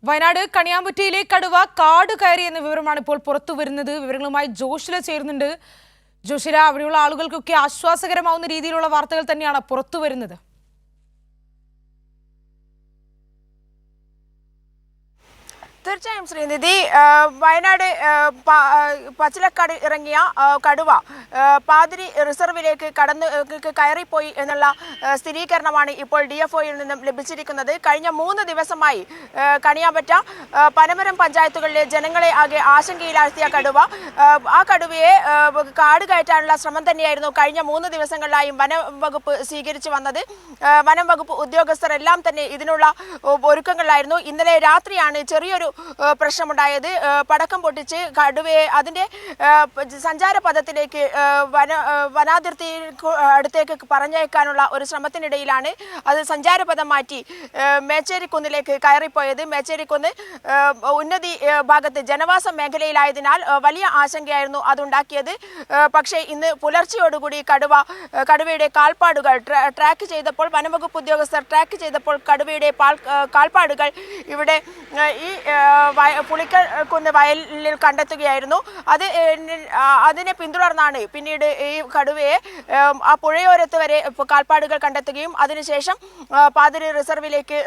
വയനാട് കണിയാമ്പറ്റയിലെ കടുവ കാട് കയറി എന്ന വിവരമാണ് ഇപ്പോൾ പുറത്തു വരുന്നത്. വിവരങ്ങളുമായി ജോഷില ചേരുന്നുണ്ട്. ജോഷില, അവിടെയുള്ള ആളുകൾക്കൊക്കെ ആശ്വാസകരമാവുന്ന രീതിയിലുള്ള വാർത്തകൾ തന്നെയാണ് പുറത്തു വരുന്നത്. തീർച്ചയായും ശ്രീനിധി, വയനാട് പച്ചിലക്കാട് ഇറങ്ങിയ കടുവ പാതിരി റിസർവിലേക്ക് കയറിപ്പോയി എന്നുള്ള സ്ഥിരീകരണമാണ് ഇപ്പോൾ DFOയിൽ നിന്നും ലഭിച്ചിരിക്കുന്നത്. കഴിഞ്ഞ 3 ദിവസമായി കണിയാമ്പറ്റ പനമരം പഞ്ചായത്തുകളിലെ ജനങ്ങളെ ആകെ ആശങ്കയിലാഴ്ത്തിയ കടുവ, ആ കടുവയെ കാട് കയറ്റാനുള്ള ശ്രമം തന്നെയായിരുന്നു കഴിഞ്ഞ 3 ദിവസങ്ങളിലായും വനം വകുപ്പ് സ്വീകരിച്ചു വന്നത്. വനം വകുപ്പ് ഉദ്യോഗസ്ഥരെല്ലാം തന്നെ ഇതിനുള്ള ഒരുക്കങ്ങളിലായിരുന്നു. ഇന്നലെ രാത്രിയാണ് ചെറിയൊരു പ്രശ്നമുണ്ടായത്. പടക്കം പൊട്ടിച്ച് കടുവയെ അതിന്റെ സഞ്ചാരപഥത്തിലേക്ക് വനാതിർത്തി അടുത്തേക്ക് പറഞ്ഞയക്കാനുള്ള ഒരു ശ്രമത്തിനിടയിലാണ് അത് സഞ്ചാരപഥം മാറ്റി മേച്ചേരിക്കുന്നിലേക്ക് കയറിപ്പോയത്. മേച്ചേരിക്കുന്ന് ഉന്നതി ഭാഗത്ത് ജനവാസ മേഖലയിലായതിനാൽ വലിയ ആശങ്കയായിരുന്നു അതുണ്ടാക്കിയത്. പക്ഷേ ഇന്ന് പുലർച്ചയോടുകൂടി കടുവയുടെ കാൽപ്പാടുകൾ ട്രാക്ക് ചെയ്തപ്പോൾ, വനംവകുപ്പ് ഉദ്യോഗസ്ഥർ ട്രാക്ക് ചെയ്തപ്പോൾ കടുവയുടെ കാൽപ്പാടുകൾ ഇവിടെ ഈ പുളിക്കൽ കുന്ന് വയലിൽ കണ്ടെത്തുകയായിരുന്നു. അതിനെ പിന്തുടർന്നാണ് പിന്നീട് ഈ കടുവയെ ആ പുഴയോരത്ത് വരെ കാൽപ്പാടുകൾ കണ്ടെത്തുകയും അതിനുശേഷം പാതിരി റിസർവിലേക്ക്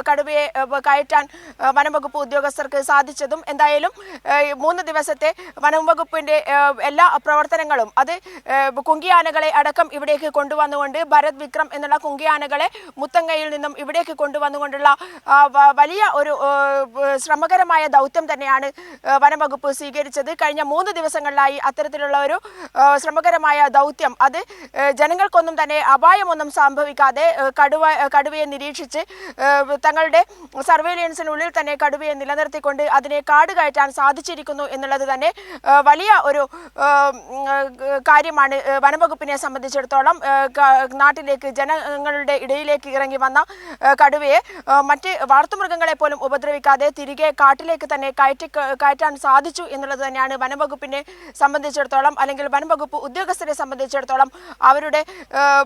കടുവയെ കയറ്റാൻ വനംവകുപ്പ് ഉദ്യോഗസ്ഥർക്ക് സാധിച്ചതും. എന്തായാലും 3 ദിവസത്തെ വനംവകുപ്പിന്റെ എല്ലാ പ്രവർത്തനങ്ങളും അത് കുങ്കിയാനകളെ അടക്കം ഇവിടേക്ക് കൊണ്ടുവന്നുകൊണ്ട്, ഭരത് വിക്രം എന്നുള്ള കുങ്കിയാനകളെ മുത്തങ്ങയിൽ നിന്നും ഇവിടേക്ക് കൊണ്ടുവന്നുകൊണ്ടുള്ള വലിയ ഒരു ശ്രമകരമായ ദൗത്യം തന്നെയാണ് വനംവകുപ്പ് സ്വീകരിച്ചത്. കഴിഞ്ഞ 3 ദിവസങ്ങളിലായി അത്തരത്തിലുള്ള ഒരു ശ്രമകരമായ ദൗത്യം, അത് ജനങ്ങൾക്കൊന്നും തന്നെ അപായമൊന്നും സംഭവിക്കാതെ കടുവയെ നിരീക്ഷിച്ച് തങ്ങളുടെ സർവൈലൻസിനുള്ളിൽ തന്നെ കടുവയെ നിലനിർത്തിക്കൊണ്ട് അതിനെ കാട് കയറ്റാൻ സാധിച്ചിരിക്കുന്നു എന്നുള്ളത് തന്നെ വലിയ ഒരു കാര്യമാണ്. വനംവകുപ്പിനെ സംബന്ധിച്ചിടത്തോളം നാട്ടിലേക്ക്, ജനങ്ങളുടെ ഇടയിലേക്ക് ഇറങ്ങി വന്ന കടുവയെ മറ്റ് വളർത്തുമൃഗങ്ങളെ പോലും ഉപദ്രവിക്കാതെ തിരികെ കാട്ടിലേക്ക് തന്നെ കയറ്റാൻ സാധിച്ചു എന്നുള്ളത് തന്നെയാണ് വനംവകുപ്പിനെ സംബന്ധിച്ചിടത്തോളം, അല്ലെങ്കിൽ വനംവകുപ്പ് ഉദ്യോഗസ്ഥരെ സംബന്ധിച്ചിടത്തോളം അവരുടെ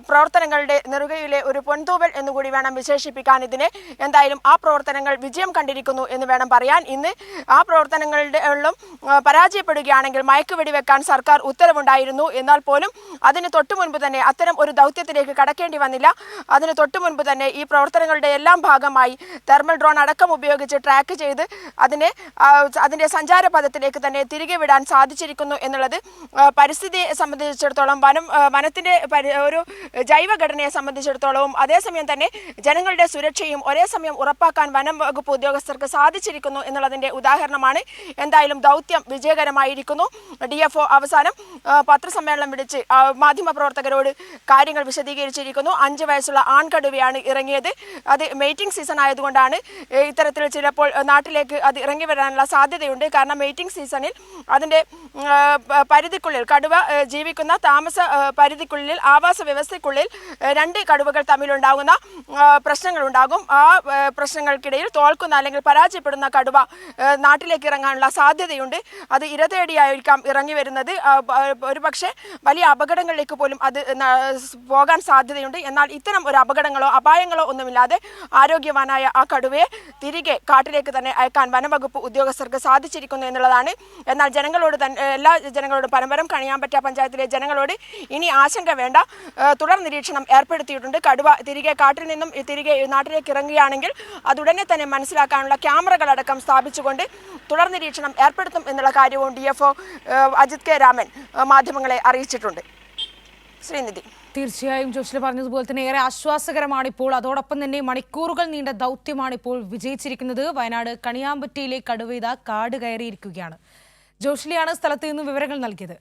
പ്രവർത്തനങ്ങളുടെ നെറുകയിലെ ഒരു പൊൻതൂവൽ എന്നുകൂടി വേണം വിശേഷിപ്പിക്കാൻ ഇതിനെ. എന്തായാലും ആ പ്രവർത്തനങ്ങൾ വിജയം കണ്ടിരിക്കുന്നു എന്ന് വേണം പറയാൻ. ഇന്ന് ആ പ്രവർത്തനങ്ങളുടെ പരാജയപ്പെടുകയാണെങ്കിൽ മയക്കുവെടി വെക്കാൻ സർക്കാർ ഉത്തരവുണ്ടായിരുന്നു. എന്നാൽ പോലും അതിന് തൊട്ടു മുൻപ് തന്നെ അത്തരം ഒരു ദൗത്യത്തിലേക്ക് കടക്കേണ്ടി വന്നില്ല. അതിന് തൊട്ടു മുൻപ് തന്നെ ഈ പ്രവർത്തനങ്ങളുടെ എല്ലാം ഭാഗമായി തെർമൽ ഡ്രോൺ അടക്കം ഉപയോഗിച്ച് ട്രാക്ക് ചെയ്ത് അതിന്റെ സഞ്ചാരപഥത്തിലേക്ക് തന്നെ തിരികെ വിടാൻ സാധിച്ചിരിക്കുന്നു എന്നുള്ളത് പരിസ്ഥിതിയെ സംബന്ധിച്ചിടത്തോളം, വനത്തിന്റെ ഒരു ജൈവഘടനയെ സംബന്ധിച്ചിടത്തോളവും അതേസമയം തന്നെ ജനങ്ങളുടെ സുരക്ഷയും ഒരേ സമയം ഉറപ്പാക്കാൻ വനം വകുപ്പ് ഉദ്യോഗസ്ഥർക്ക് സാധിച്ചിരിക്കുന്നു എന്നുള്ളതിന്റെ ഉദാഹരണമാണ്. എന്തായാലും ദൗത്യം വിജയകരമായിരിക്കുന്നു. DFO അവസാനം പത്രസമ്മേളനം വിളിച്ച് മാധ്യമപ്രവർത്തകരോട് കാര്യങ്ങൾ വിശദീകരിച്ചിരിക്കുന്നു. 5 വയസ്സുള്ള ആൺകടുവയാണ് ഇറങ്ങിയത്. അത് മെയ്റ്റിംഗ് സീസൺ ആയതുകൊണ്ടാണ് ഇത്തരത്തിൽ ചിലപ്പോൾ നാട്ടിലേക്ക് അത് ഇറങ്ങി വരാനുള്ള സാധ്യതയുണ്ട്. കാരണം മെയ്റ്റിംഗ് സീസണിൽ അതിൻ്റെ പരിധിക്കുള്ളിൽ, കടുവ ജീവിക്കുന്ന താമസ പരിധിക്കുള്ളിൽ, ആവാസ വ്യവസ്ഥയ്ക്കുള്ളിൽ 2 കടുവകൾ തമ്മിലുണ്ടാകുന്ന പ്രശ്നങ്ങളുണ്ടാകും. ആ പ്രശ്നങ്ങൾക്കിടയിൽ തോൽക്കുന്ന അല്ലെങ്കിൽ പരാജയപ്പെടുന്ന കടുവ നാട്ടിലേക്ക് ഇറങ്ങാനുള്ള സാധ്യതയുണ്ട്. അത് ഇരതേടിയായിരിക്കാം ഇറങ്ങി വരുന്നത്. ഒരു പക്ഷേ വലിയ അപകടങ്ങളിലേക്ക് പോലും അത് പോകാൻ സാധ്യതയുണ്ട്. എന്നാൽ ഇത്തരം ഒരു അപകടങ്ങളോ അപായങ്ങളോ ഒന്നുമില്ലാതെ ആരോഗ്യവാനായ ആ കടുവയെ തിരികെ കാട്ടിലേക്ക് തന്നെ അയക്കാൻ വനംവകുപ്പ് ഉദ്യോഗസ്ഥർക്ക് സാധിച്ചിരിക്കുന്നു എന്നുള്ളതാണ്. എന്നാൽ എല്ലാ ജനങ്ങളോടും, പനമരം കണിയാമ്പറ്റ പഞ്ചായത്തിലെ ജനങ്ങളോട് ഇനി ആശങ്ക വേണ്ട. തുടർ നിരീക്ഷണം ഏർപ്പെടുത്തിയിട്ടുണ്ട്. കടുവ തിരികെ കാട്ടിൽ നിന്നും തിരികെ നാട്ടിലേക്ക് ഇറങ്ങുകയാണെങ്കിൽ അതുടനെ തന്നെ മനസ്സിലാക്കാനുള്ള ക്യാമറകളടക്കം സ്ഥാപിച്ചുകൊണ്ട് തുടർ നിരീക്ഷണം ഏർപ്പെടുത്തും എന്നുള്ള കാര്യവും DFO അജിത് കെ രാമൻ മാധ്യമങ്ങളെ അറിയിച്ചിട്ടുണ്ട്. ശ്രീനിധി, തീർച്ചയായും ജോഷില പറഞ്ഞതുപോലെ തന്നെ ഏറെ ആശ്വാസകരമാണ് ഇപ്പോൾ. അതോടൊപ്പം തന്നെ മണിക്കൂറുകൾ നീണ്ട ദൗത്യമാണ് ഇപ്പോൾ വിജയിച്ചിരിക്കുന്നത്. വയനാട് കണിയാമ്പറ്റയിലെ കടുവ കാട് കയറിയിരിക്കുകയാണ്. ജോഷിലയാണ് സ്ഥലത്ത് നിന്ന് വിവരങ്ങൾ നൽകിയത്.